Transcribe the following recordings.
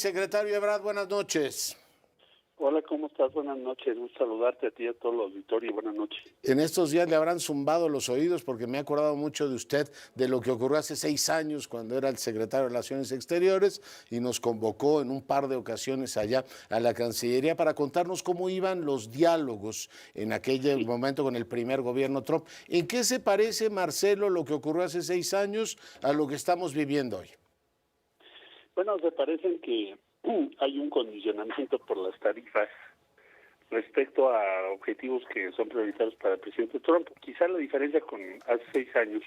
secretario Ebrard, buenas noches. Hola, ¿cómo estás? Buenas noches. Un saludarte a ti y a todo el auditorio. Buenas noches. En estos días le habrán zumbado los oídos porque me he acordado mucho de usted, de lo que ocurrió hace 6 años cuando era el secretario de Relaciones Exteriores y nos convocó en un par de ocasiones allá a la Cancillería para contarnos cómo iban los diálogos en aquel momento con el primer gobierno Trump. ¿En qué se parece, Marcelo, lo que ocurrió hace 6 años a lo que estamos viviendo hoy? Bueno, se parecen que hay un condicionamiento por las tarifas respecto a objetivos que son prioritarios para el presidente Trump. Quizá la diferencia con hace 6 años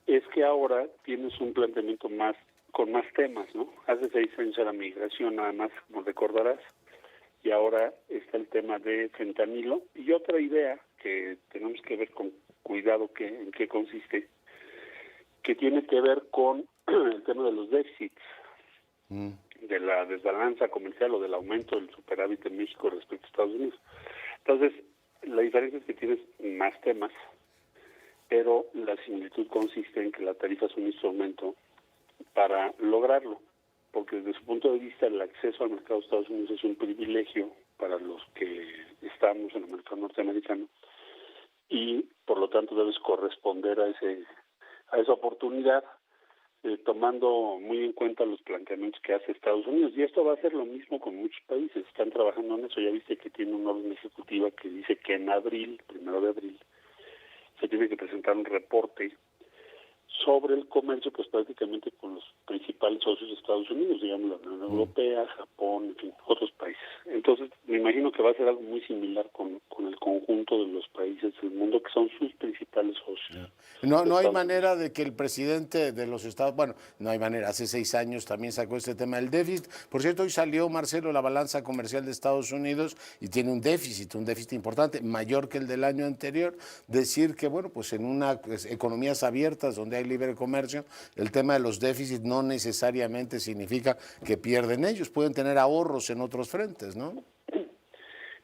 es que ahora tienes un planteamiento con más temas, ¿no? Hace 6 años era migración nada más, como recordarás, y ahora está el tema de fentanilo y otra idea que tenemos que ver con cuidado en qué consiste, que tiene que ver con el tema de los déficits, de la desbalanza comercial o del aumento del superávit de México respecto a Estados Unidos. Entonces, la diferencia es que tienes más temas, pero la similitud consiste en que la tarifa es un instrumento para lograrlo, porque desde su punto de vista el acceso al mercado de Estados Unidos es un privilegio para los que estamos en el mercado norteamericano y por lo tanto debes corresponder a esa oportunidad, tomando muy en cuenta los planteamientos que hace Estados Unidos. Y esto va a ser lo mismo con muchos países. Están trabajando en eso. Ya viste que tiene una orden ejecutiva que dice que en abril, 1 de abril, se tiene que presentar un reporte sobre el comercio, pues prácticamente con los principales socios de Estados Unidos, digamos la Unión Europea, Japón, en fin, otros países. Entonces, me imagino que va a ser algo muy similar con el conjunto de los países del mundo que son sus principales socios. No hay manera de que el presidente de los Estados, bueno, no hay manera, hace 6 años también sacó este tema del déficit. Por cierto, hoy salió, Marcelo, la balanza comercial de Estados Unidos y tiene un déficit importante, mayor que el del año anterior. Decir que, bueno, pues en economías abiertas donde hay libre comercio, el tema de los déficits no necesariamente significa que pierden ellos, pueden tener ahorros en otros frentes, ¿no?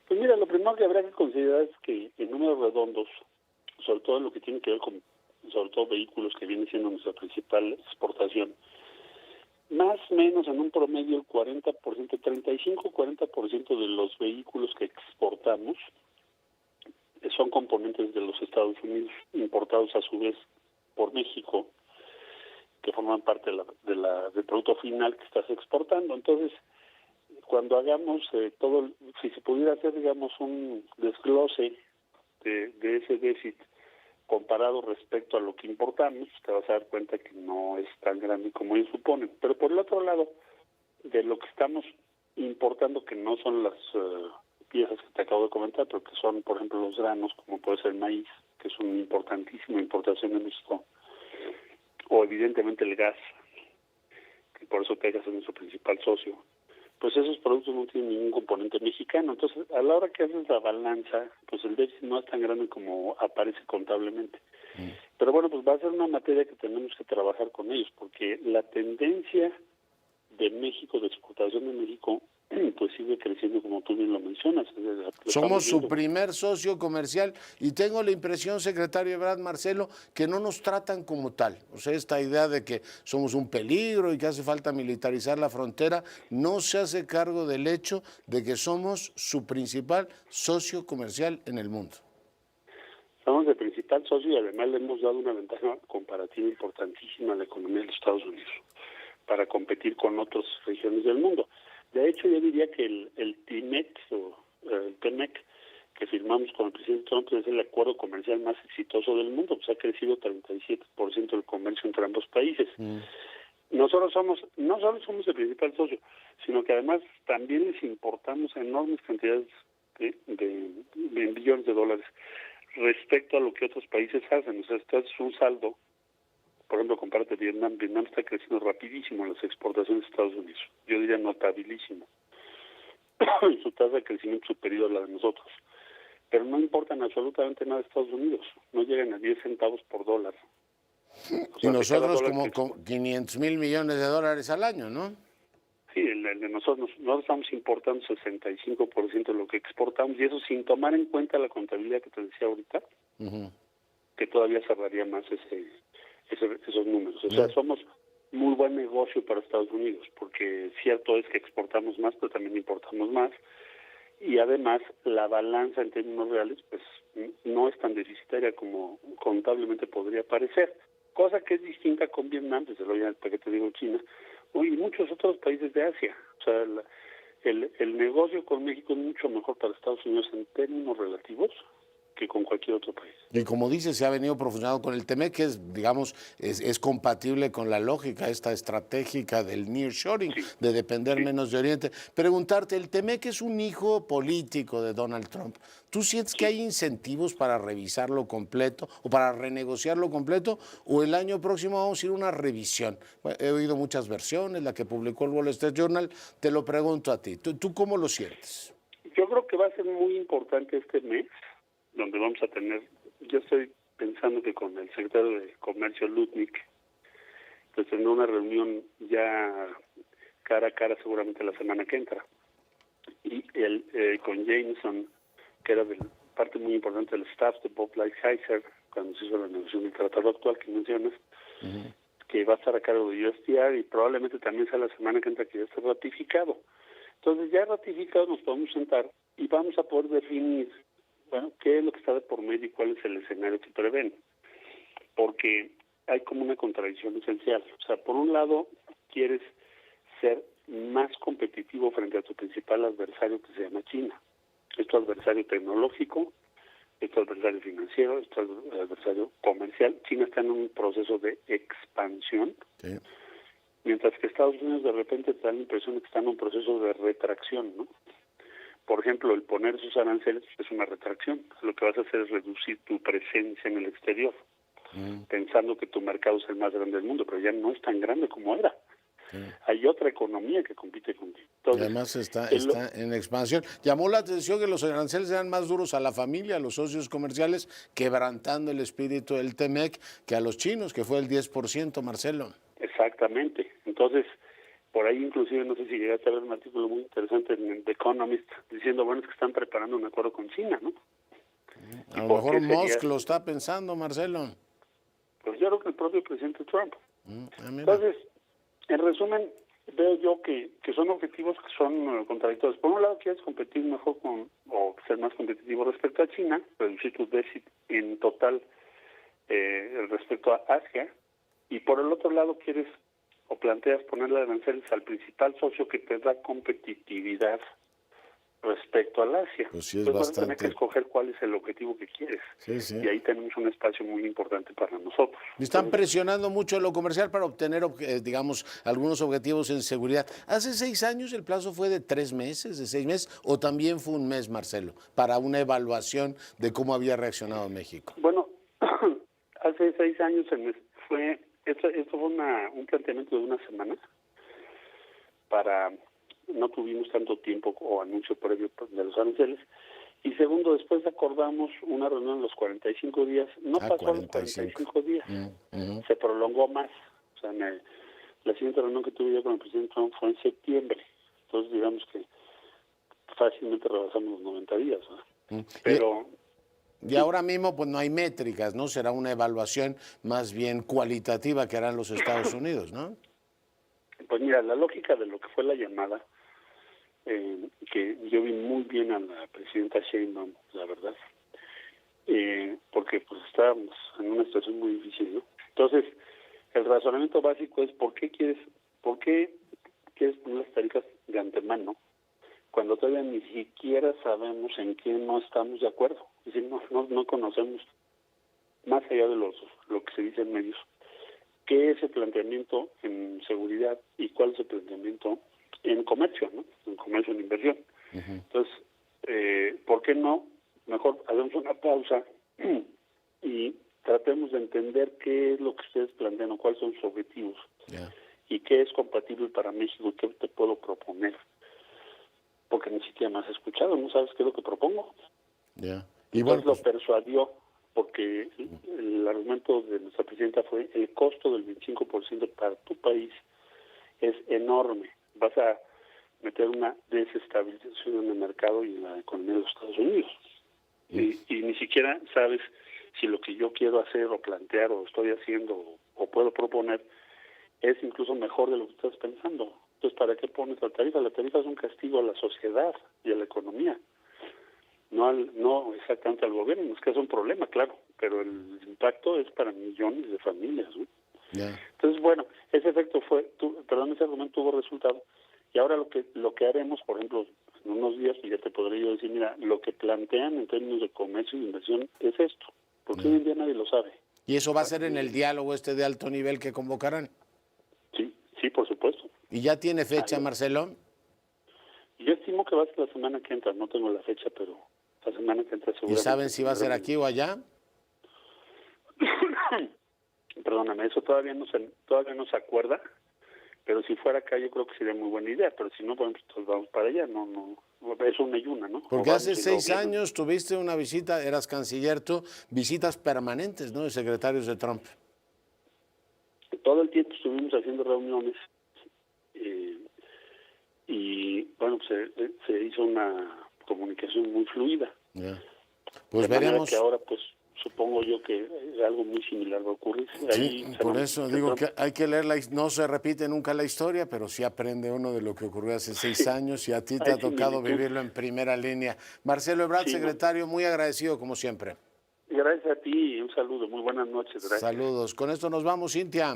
Pues mira, lo primero que habrá que considerar es que en números redondos, sobre todo en lo que tiene que ver con, sobre todo vehículos, que viene siendo nuestra principal exportación, más o menos en un promedio el 40%, 35-40% de los vehículos que exportamos son componentes de los Estados Unidos, importados a su vez por México, que forman parte del producto final que estás exportando. Entonces, cuando hagamos si se pudiera hacer, digamos, un desglose de ese déficit comparado respecto a lo que importamos, te vas a dar cuenta que no es tan grande como ellos suponen. Pero por el otro lado, de lo que estamos importando, que no son las piezas que te acabo de comentar, pero que son, por ejemplo, los granos, como puede ser el maíz, que es una importantísima importación en México, o evidentemente el gas, que por eso Texas es nuestro principal socio, pues esos productos no tienen ningún componente mexicano. Entonces, a la hora que haces la balanza, pues el déficit no es tan grande como aparece contablemente. Pero bueno, pues va a ser una materia que tenemos que trabajar con ellos, porque la tendencia de México, de exportación de México, pues sigue creciendo como tú bien lo mencionas. Somos su primer socio comercial y tengo la impresión, secretario Ebrard, Marcelo, que no nos tratan como tal. O sea, esta idea de que somos un peligro y que hace falta militarizar la frontera, no se hace cargo del hecho de que somos su principal socio comercial en el mundo. Somos el principal socio y además le hemos dado una ventaja comparativa importantísima a la economía de los Estados Unidos para competir con otras regiones del mundo. De hecho, yo diría que el TMEC o el TMEC que firmamos con el presidente Trump es el acuerdo comercial más exitoso del mundo, pues ha crecido 37% el comercio entre ambos países. Nosotros no solo somos el principal socio, sino que además también les importamos enormes cantidades de billones de dólares respecto a lo que otros países hacen. O sea, esto es un saldo. Por ejemplo, compárate Vietnam. Vietnam está creciendo rapidísimo en las exportaciones de Estados Unidos. Yo diría notabilísimo. Su tasa de crecimiento superior a la de nosotros. Pero no importan absolutamente nada de Estados Unidos. No llegan a 10 centavos por dólar. O sea, y nosotros como 500,000 millones de dólares al año, ¿no? Sí, el de nosotros estamos importando 65% de lo que exportamos, y eso sin tomar en cuenta la contabilidad que te decía ahorita, que todavía cerraría más esos números. O sea, somos muy buen negocio para Estados Unidos, porque cierto es que exportamos más, pero también importamos más, y además la balanza en términos reales pues no es tan deficitaria como contablemente podría parecer, cosa que es distinta con Vietnam, desde luego ya para que te digo China, y muchos otros países de Asia. O sea, el negocio con México es mucho mejor para Estados Unidos en términos relativos que con cualquier otro país. Y como dice, se ha venido profundizando con el TEMEC, que es, digamos, es compatible con la lógica esta estratégica del nearshoring, Sí, de depender sí, menos de Oriente. Preguntarte, el TEMEC es un hijo político de Donald Trump. ¿Tú sientes que sí. hay incentivos para revisarlo completo o para renegociarlo completo? ¿O el año próximo vamos a ir a una revisión? Bueno, he oído muchas versiones, la que publicó el Wall Street Journal. Te lo pregunto a ti. ¿Tú cómo lo sientes? Yo creo que va a ser muy importante este mes, donde vamos a tener, yo estoy pensando que con el secretario de Comercio Lutnick, pues tendrá una reunión ya cara a cara seguramente la semana que entra. Y con Jameson, que era parte muy importante del staff de Bob Lighthizer, cuando se hizo la negociación del tratado actual que mencionas, que va a estar a cargo de USTR y probablemente también sea la semana que entra que ya esté ratificado. Entonces ya ratificado nos podemos sentar y vamos a poder definir, bueno, qué es lo que está de por medio y cuál es el escenario que prevén. Porque hay como una contradicción esencial. O sea, por un lado, quieres ser más competitivo frente a tu principal adversario que se llama China. Es tu adversario tecnológico, es tu adversario financiero, es tu adversario comercial. China está en un proceso de expansión, Sí. mientras que Estados Unidos de repente te da la impresión de que está en un proceso de retracción, ¿no? Por ejemplo, el poner esos aranceles es una retracción. Lo que vas a hacer es reducir tu presencia en el exterior, pensando que tu mercado es el más grande del mundo, pero ya no es tan grande como era. Hay otra economía que compite contigo. Y Entonces, además está en expansión. Llamó la atención que los aranceles eran más duros a la familia, a los socios comerciales, quebrantando el espíritu del TEMEC, que a los chinos, que fue el 10%, Marcelo. exactamente. Entonces, por ahí inclusive, no sé si llegaste a ver un artículo muy interesante en The Economist, diciendo, bueno, es que están preparando un acuerdo con China, ¿no? A ¿Y lo por mejor qué sería? Musk lo está pensando, Marcelo. Pues yo creo que el propio presidente Trump. Mira. Entonces, en resumen, veo yo que son objetivos que son contradictorios. Por un lado, quieres competir mejor o ser más competitivo respecto a China, reducir tu déficit en total respecto a Asia, y por el otro lado quieres o planteas ponerle aranceles al principal socio que te da competitividad respecto al Asia. Pues sí, es Entonces vas a tener que bastante. escoger cuál es el objetivo que quieres. Sí, sí. Y ahí tenemos un espacio muy importante para nosotros. Están presionando mucho en lo comercial para obtener, digamos, algunos objetivos en seguridad. Hace 6 años el plazo fue de 3 meses, de 6 meses, o también fue un mes, Marcelo, para una evaluación de cómo había reaccionado México. Bueno, hace 6 años esto fue un planteamiento de una semana no tuvimos tanto tiempo o anuncio previo de los aranceles. Y segundo, después acordamos una reunión en los 45 días. No pasó los 45 días, se prolongó más. O sea, la siguiente reunión que tuve yo con el presidente Trump fue en septiembre. Entonces, digamos que fácilmente rebasamos los 90 días. ¿no? Pero... Y ahora mismo, pues no hay métricas, ¿no? Será una evaluación más bien cualitativa que harán los Estados Unidos, ¿no? Pues mira, la lógica de lo que fue la llamada, que yo vi muy bien a la presidenta Sheinbaum, la verdad, porque pues estábamos en una situación muy difícil, ¿no? Entonces, el razonamiento básico es ¿por qué quieres poner las tarifas de antemano cuando todavía ni siquiera sabemos en qué no estamos de acuerdo? Es decir, no conocemos, más allá de lo que se dice en medios, qué es el planteamiento en seguridad y cuál es el planteamiento en comercio, ¿no? En comercio, en inversión. Entonces, ¿por qué no? Mejor hagamos una pausa y tratemos de entender qué es lo que ustedes plantean o cuáles son sus objetivos y qué es compatible para México y qué te puedo proponer. Porque ni siquiera me has escuchado, no sabes qué es lo que propongo. Y entonces lo persuadió, porque el argumento de nuestra presidenta fue el costo del 25% para tu país es enorme. Vas a meter una desestabilización en el mercado y en la economía de los Estados Unidos. Y ni siquiera sabes si lo que yo quiero hacer o plantear o estoy haciendo o puedo proponer es incluso mejor de lo que estás pensando. Entonces, ¿para qué pones la tarifa? La tarifa es un castigo a la sociedad y a la economía, no exactamente al gobierno. Es que es un problema, claro, pero el impacto es para millones de familias, ¿no? Ya. Entonces, bueno, ese efecto ese argumento tuvo resultado. Y ahora lo que haremos, por ejemplo, en unos días, ya te podré yo decir, mira, lo que plantean en términos de comercio e inversión es esto, porque hoy en día nadie lo sabe. ¿Y eso va a ser en el diálogo de alto nivel que convocarán? Sí, sí, por supuesto. ¿Y ya tiene fecha, Marcelo? Yo estimo que va a ser la semana que entra, no tengo la fecha, pero la semana que entra seguramente. ¿Y saben si va a ser aquí o allá? Perdóname, eso todavía no se acuerda, pero si fuera acá yo creo que sería muy buena idea, pero si no, pues vamos para allá, no, es una y una, ¿no? Porque hace 6 años tuviste una visita, eras canciller tú, visitas permanentes, ¿no?, de secretarios de Trump. Todo el tiempo estuvimos haciendo reuniones y, bueno, se hizo una comunicación muy fluida. Yeah. Pues de veremos. Que ahora, pues, supongo yo que algo muy similar va a ocurrir. Sí, por eso digo que hay que leerla, no se repite nunca la historia, pero sí aprende uno de lo que ocurrió hace 6 años y a ti te ha tocado vivirlo en primera línea. Marcelo Ebrard, secretario, muy agradecido como siempre. Gracias a ti y un saludo. Muy buenas noches. Gracias. Saludos. Con esto nos vamos, Cintia.